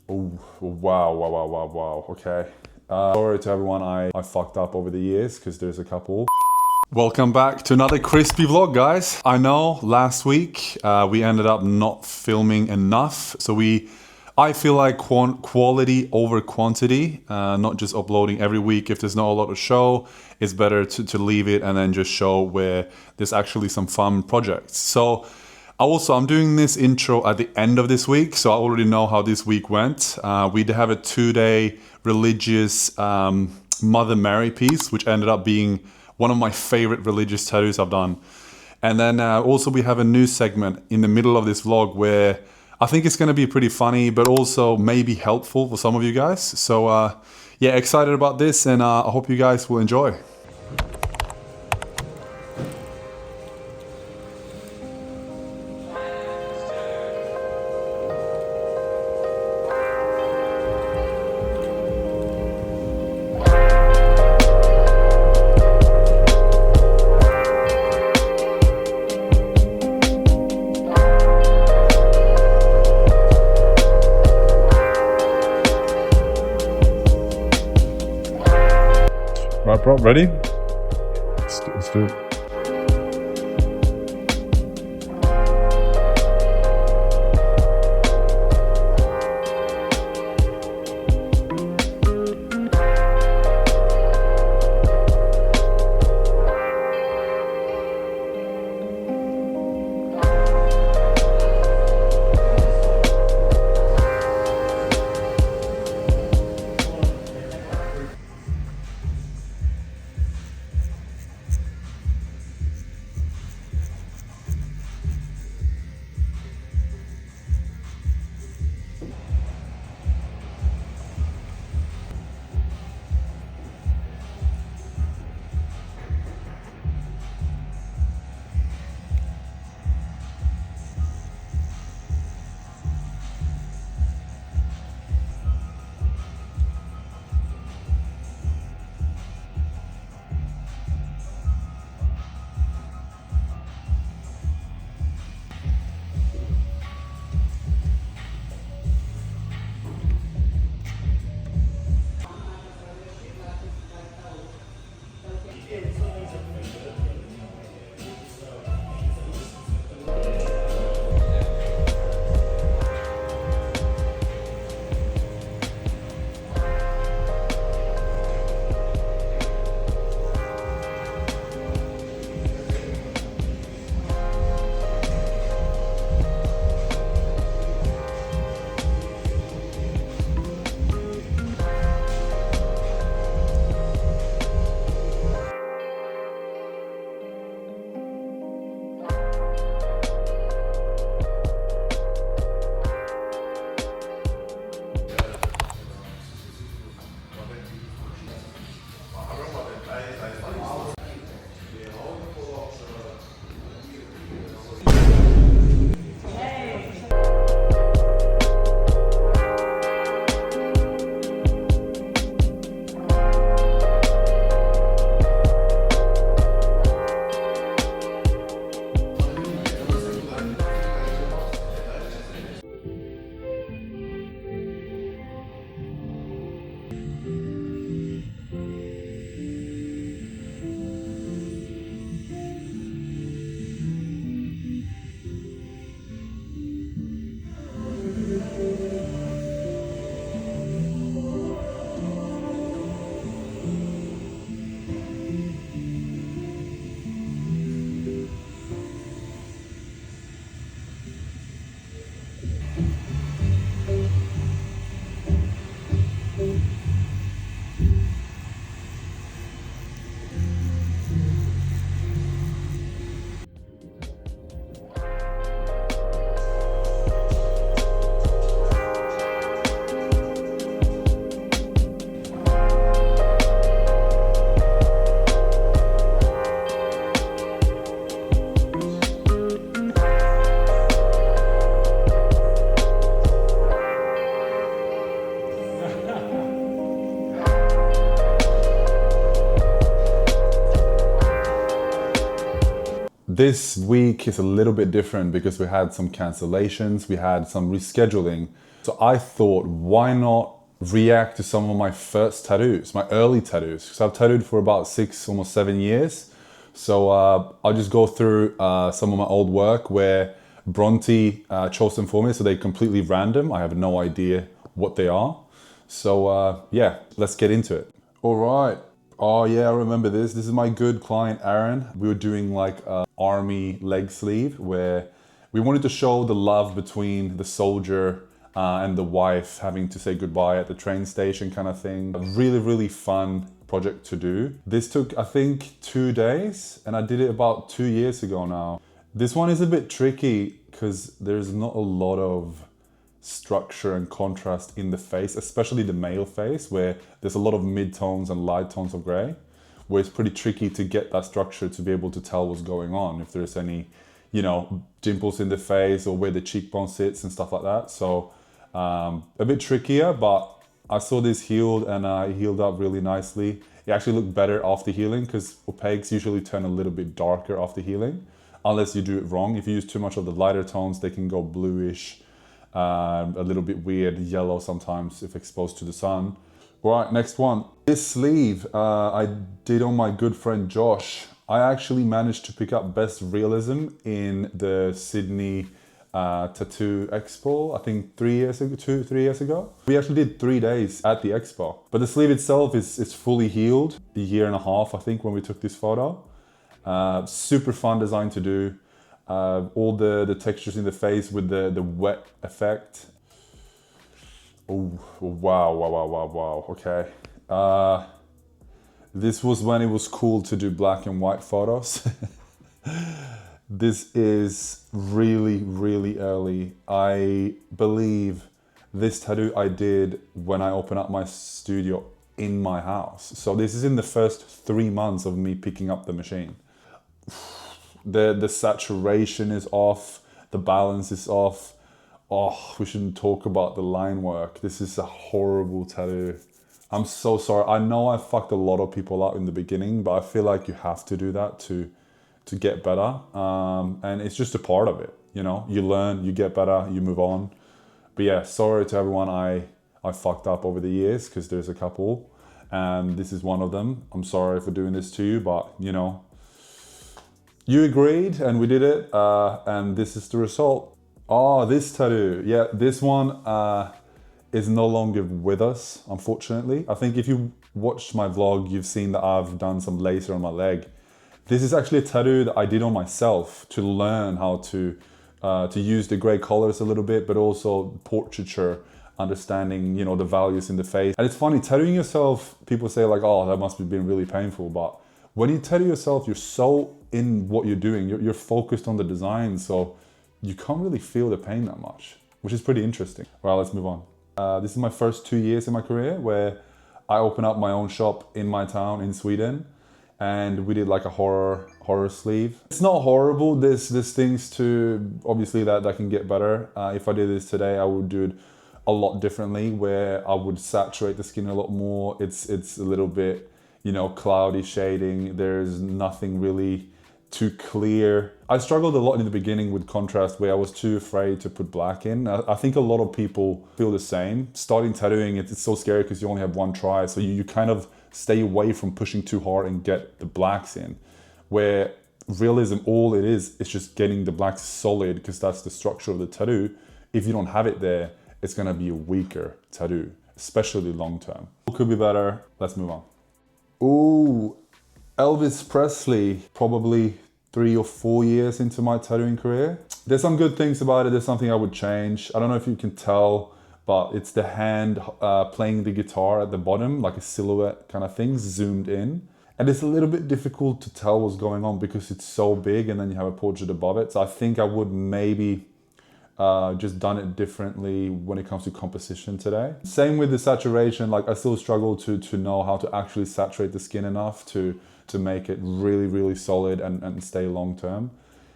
Oh, wow. Okay. Sorry to everyone I fucked up over the years, because there's a couple. Welcome back to another crispy vlog, guys. I know last week we ended up not filming enough, so I feel like quality over quantity, not just uploading every week. If there's not a lot to show, it's better to leave it and then just show where there's actually some fun projects. So I'm doing this intro at the end of this week, so I already know how this week went. We did have a 2-day religious Mother Mary piece, which ended up being one of my favorite religious tattoos I've done. And then also we have a new segment in the middle of this vlog where I think it's going to be pretty funny, but also maybe helpful for some of you guys. So yeah, excited about this, and I hope you guys will enjoy. Right, bro, ready? Let's do it. This week is a little bit different because we had some cancellations, we had some rescheduling. So I thought, why not react to some of my first tattoos, my early tattoos? Because I've tattooed for about 6, almost 7 years. So I'll just go through some of my old work where Bronte chose them for me. So they're completely random. I have no idea what they are. So yeah, let's get into it. All right. Oh yeah, I remember this. This is my good client, Aaron. We were doing like a army leg sleeve where we wanted to show the love between the soldier and the wife having to say goodbye at the train station kind of thing. A really, really fun project to do. This took, I think, 2 days and I did it about 2 years ago now. This one is a bit tricky because there's not a lot of structure and contrast in the face, especially the male face where there's a lot of mid-tones and light tones of gray, where it's pretty tricky to get that structure to be able to tell what's going on, if there's any, you know, dimples in the face or where the cheekbone sits and stuff like that. So a bit trickier, but I saw this healed and it healed up really nicely. It actually looked better after healing because opaques usually turn a little bit darker after healing, unless you do it wrong. If you use too much of the lighter tones, they can go bluish, a little bit weird yellow sometimes if exposed to the sun. Right, next one. This sleeve I did on my good friend Josh. I actually managed to pick up Best Realism in the Sydney Tattoo Expo, I think 3 years ago, 3 years ago. We actually did 3 days at the expo. But the sleeve itself is fully healed, a year and a half I think when we took this photo. Super fun design to do. All the textures in the face with the wet effect. Oh, wow, okay. This was when it was cool to do black and white photos. This is really, really early. I believe this tattoo I did when I opened up my studio in my house. So this is in the first 3 months of me picking up the machine. The saturation is off, the balance is off. Oh, we shouldn't talk about the line work. This is a horrible tattoo. I'm so sorry. I know I fucked a lot of people up in the beginning, but I feel like you have to do that to get better. And it's just a part of it, you know? You learn, you get better, you move on. But yeah, sorry to everyone I fucked up over the years, because there's a couple, and this is one of them. I'm sorry for doing this to you, but you know, you agreed and we did it, and this is the result. Oh, this tattoo. Yeah, this one is no longer with us, unfortunately. I think if you watched my vlog, you've seen that I've done some laser on my leg. This is actually a tattoo that I did on myself to learn how to use the gray colors a little bit, but also portraiture, understanding, you know, the values in the face. And it's funny, tattooing yourself, people say like, oh, that must have been really painful, but when you tattoo yourself, you're so in what you're doing, you're focused on the design, so you can't really feel the pain that much, which is pretty interesting. Well, let's move on. This is my first 2 years in my career where I opened up my own shop in my town in Sweden, and we did like a horror sleeve. It's not horrible. There's things to, obviously that can get better. If I did this today, I would do it a lot differently, where I would saturate the skin a lot more. It's a little bit, you know, cloudy shading. There's nothing really too clear. I struggled a lot in the beginning with contrast, where I was too afraid to put black in. I think a lot of people feel the same. Starting tattooing, it's so scary because you only have one try, so you kind of stay away from pushing too hard and get the blacks in. Where realism, all it is just getting the blacks solid, because that's the structure of the tattoo. If you don't have it there, it's gonna be a weaker tattoo, especially long term. Could be better. Let's move on. Ooh, Elvis Presley, probably 3 or 4 years into my tattooing career. There's some good things about it. There's something I would change. I don't know if you can tell, but it's the hand playing the guitar at the bottom, like a silhouette kind of thing, zoomed in. And it's a little bit difficult to tell what's going on because it's so big and then you have a portrait above it. So I think I would maybe just done it differently when it comes to composition today. Same with the saturation, like I still struggle to know how to actually saturate the skin enough to make it really, really solid and stay long term.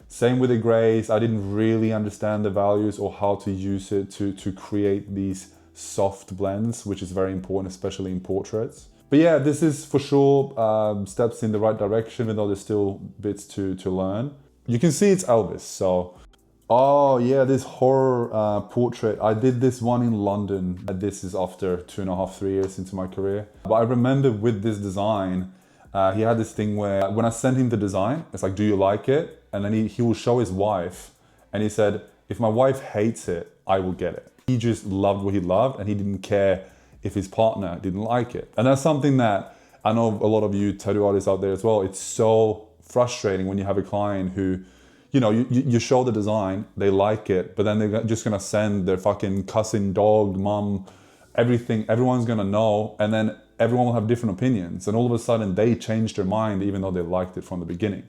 Same with the grays, I didn't really understand the values or how to use it to create these soft blends, which is very important, especially in portraits. But yeah, this is for sure steps in the right direction, even though there's still bits to learn. You can see it's Elvis, so. Oh yeah, this horror portrait. I did this one in London. This is after 2.5, 3 years into my career. But I remember with this design, he had this thing where when I sent him the design, it's like, do you like it? And then he will show his wife. And he said, if my wife hates it, I will get it. He just loved what he loved and he didn't care if his partner didn't like it. And that's something that I know a lot of you tattoo artists out there as well. It's so frustrating when you have a client who, you know, you show the design, they like it, but then they're just gonna send their fucking cussing dog, mom, everything, everyone's gonna know, and then everyone will have different opinions. And all of a sudden they change their mind even though they liked it from the beginning.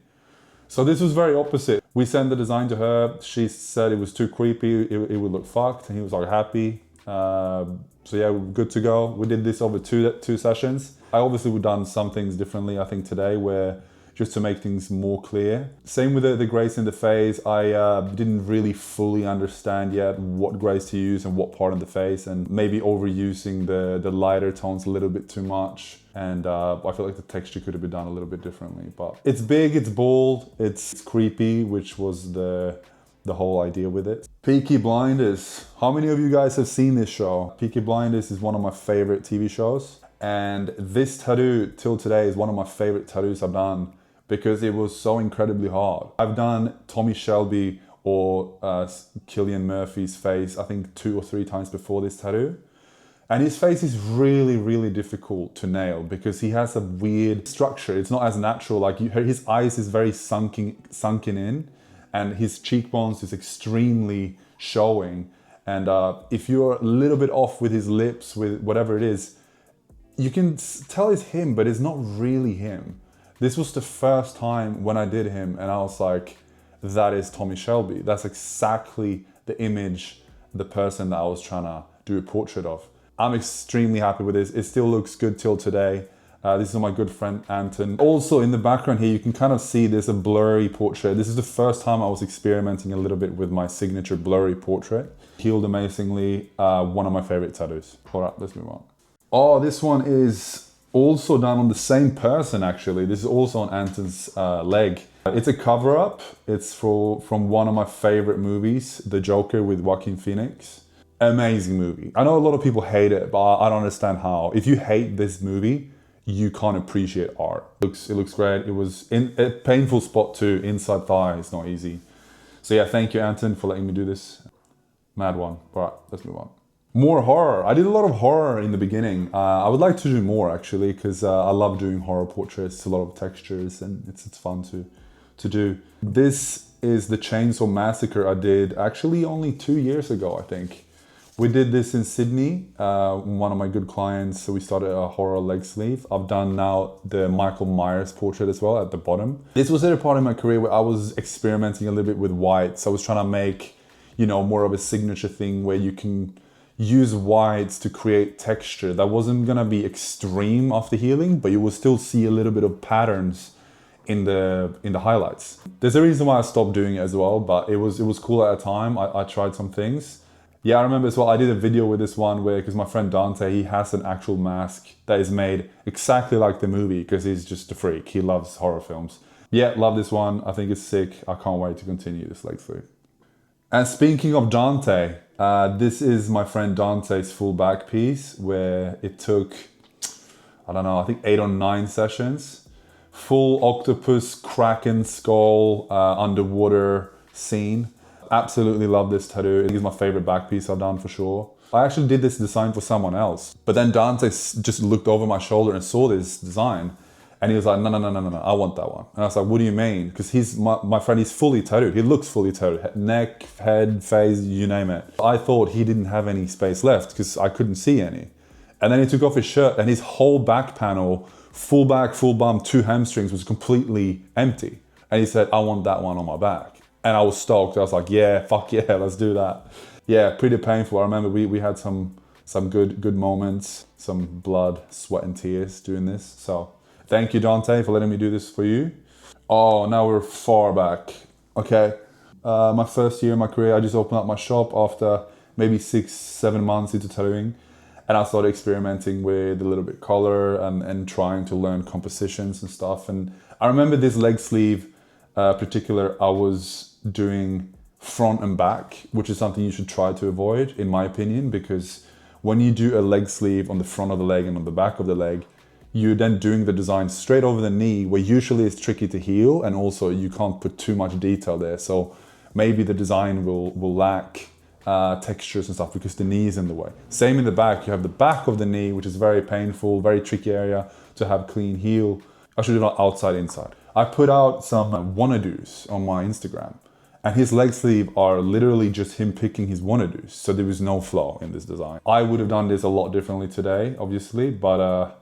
So this was very opposite. We sent the design to her. She said it was too creepy, it would look fucked, and he was like happy. So yeah, we're good to go. We did this over two sessions. I obviously would done some things differently, I think today, where just to make things more clear. Same with the grace in the face. I didn't really fully understand yet what grace to use and what part of the face, and maybe overusing the lighter tones a little bit too much. And I feel like the texture could have been done a little bit differently. But it's big, it's bold, it's creepy, which was the whole idea with it. Peaky Blinders. How many of you guys have seen this show? Peaky Blinders is one of my favorite TV shows. And this tattoo till today is one of my favorite tattoos I've done, because it was so incredibly hard. I've done Tommy Shelby or Cillian Murphy's face, I think 2 or 3 times before this tattoo. And his face is really, really difficult to nail because he has a weird structure. It's not as natural. Like his eyes is very sunken in, and his cheekbones is extremely showing. And if you're a little bit off with his lips, with whatever it is, you can tell it's him, but it's not really him. This was the first time when I did him and I was like, that is Tommy Shelby. That's exactly the image, the person that I was trying to do a portrait of. I'm extremely happy with this. It still looks good till today. This is my good friend Anton. Also in the background here, you can kind of see there's a blurry portrait. This is the first time I was experimenting a little bit with my signature blurry portrait. Healed amazingly. One of my favorite tattoos. All right, let's move on. Oh, this one is also done on the same person actually. This is also on Anton's leg. It's a cover-up. It's from one of my favorite movies, The Joker with Joaquin Phoenix. Amazing movie. I know a lot of people hate it, but I don't understand how. If you hate this movie, you can't appreciate art. It looks great. It was in a painful spot too, inside thigh. It's not easy. So yeah, thank you Anton for letting me do this. Mad one. All right, let's move on. More horror. I did a lot of horror in the beginning. I would like to do more actually, because I love doing horror portraits. It's a lot of textures and it's fun to do. This is the Chainsaw Massacre I did actually only 2 years ago, I think. We did this in Sydney, one of my good clients, so we started a horror leg sleeve. I've done now the Michael Myers portrait as well at the bottom. This was at a part in my career where I was experimenting a little bit with whites. I was trying to make, you know, more of a signature thing where you can use whites to create texture. That wasn't gonna be extreme after healing, but you will still see a little bit of patterns in the highlights. There's a reason why I stopped doing it as well, but it was cool at a time. I tried some things. Yeah, I remember as well, I did a video with this one where, because my friend Dante, he has an actual mask that is made exactly like the movie because he's just a freak. He loves horror films. Yeah, love this one. I think it's sick. I can't wait to continue this leg sleeve. And speaking of Dante, this is my friend Dante's full back piece where it took, I don't know, I think 8 or 9 sessions. Full octopus, kraken skull, underwater scene. Absolutely love this tattoo. It is my favorite back piece I've done for sure. I actually did this design for someone else, but then Dante just looked over my shoulder and saw this design and he was like, no, I want that one. And I was like, what do you mean? Because my friend, he's fully tattooed. He looks fully tattooed. Neck, head, face, you name it. I thought he didn't have any space left because I couldn't see any. And then he took off his shirt and his whole back panel, full back, full bum, 2 hamstrings was completely empty. And he said, I want that one on my back. And I was stoked. I was like, yeah, fuck yeah, let's do that. Yeah, pretty painful. I remember we had some good moments, some blood, sweat and tears doing this. So thank you, Dante, for letting me do this for you. Oh, now we're far back. Okay, my first year in my career, I just opened up my shop after maybe 6-7 months into tattooing. And I started experimenting with a little bit color and trying to learn compositions and stuff. And I remember this leg sleeve, particular, I was doing front and back, which is something you should try to avoid, in my opinion, because when you do a leg sleeve on the front of the leg and on the back of the leg, you're then doing the design straight over the knee, where usually it's tricky to heal, and also you can't put too much detail there. So maybe the design will lack textures and stuff because the knee is in the way. Same in the back, you have the back of the knee, which is very painful, very tricky area to have clean heel. I should do it outside, inside. I put out some wanna-dos on my Instagram, and his leg sleeve are literally just him picking his wanna-dos. So there was no flow in this design. I would have done this a lot differently today, obviously, but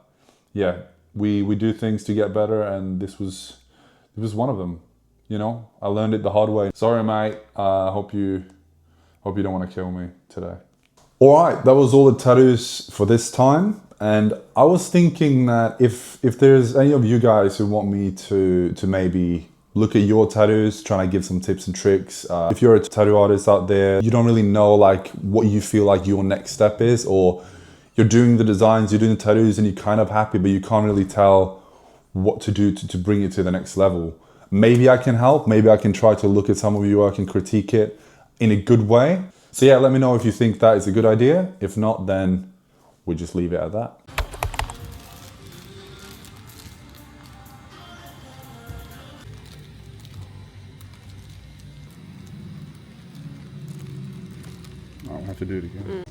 yeah, we do things to get better, and this was one of them. You know, I learned it the hard way. Sorry, mate. Hope you don't want to kill me today. All right, that was all the tattoos for this time. And I was thinking that if there's any of you guys who want me to maybe look at your tattoos, trying to give some tips and tricks. If you're a tattoo artist out there, you don't really know like what you feel like your next step is, or you're doing the designs, you're doing the tattoos, and you're kind of happy, but you can't really tell what to do to bring it to the next level. Maybe I can help. Maybe I can try to look at some of your work and critique it in a good way. So yeah, let me know if you think that is a good idea. If not, then we just leave it at that. I'll have to do it again.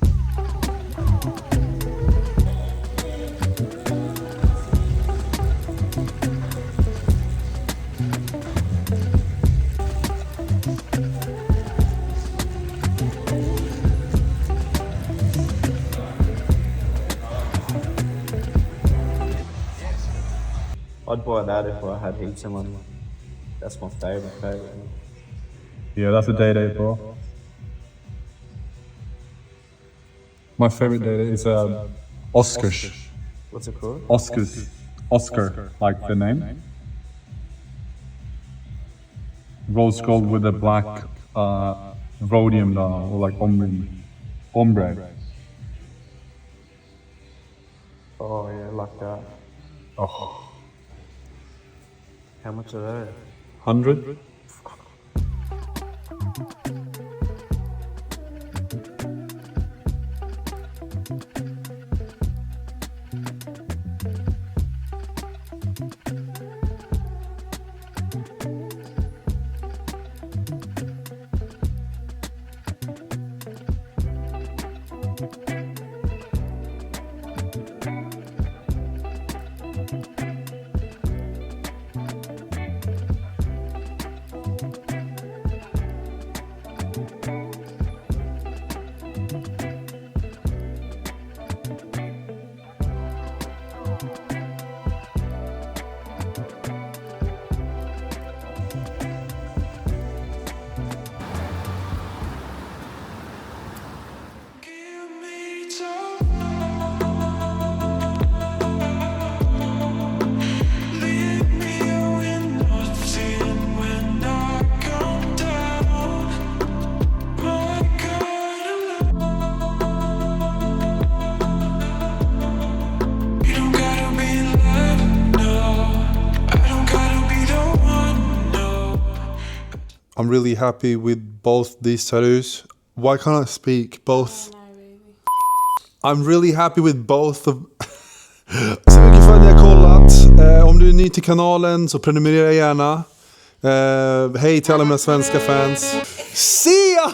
I'd buy that if I had heaps of money. That's my favourite. Yeah, that's a day, bro. My favorite day is Oscars. What's it called? Oscars. Oscar, like the name. Rose gold with a black rhodium or like ombre. Oh yeah, like that. Oh. How much are they? 100? I'm really happy with both these tattoos. Why can't I speak? Both. I'm really happy with both of... Så mycket för att ni har kollat. Om du är ny till kanalen så prenumerera gärna. Hej till alla mina svenska fans. See ya!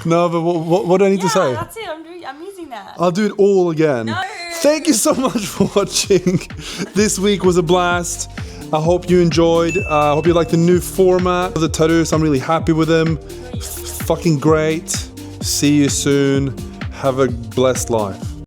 No, but what do I need to say? That's it. I'm using that. I'll do it all again. No. Thank you so much for watching. This week was a blast. I hope you enjoyed. I hope you like the new format of the tattoos. I'm really happy with them. Fucking great. See you soon. Have a blessed life.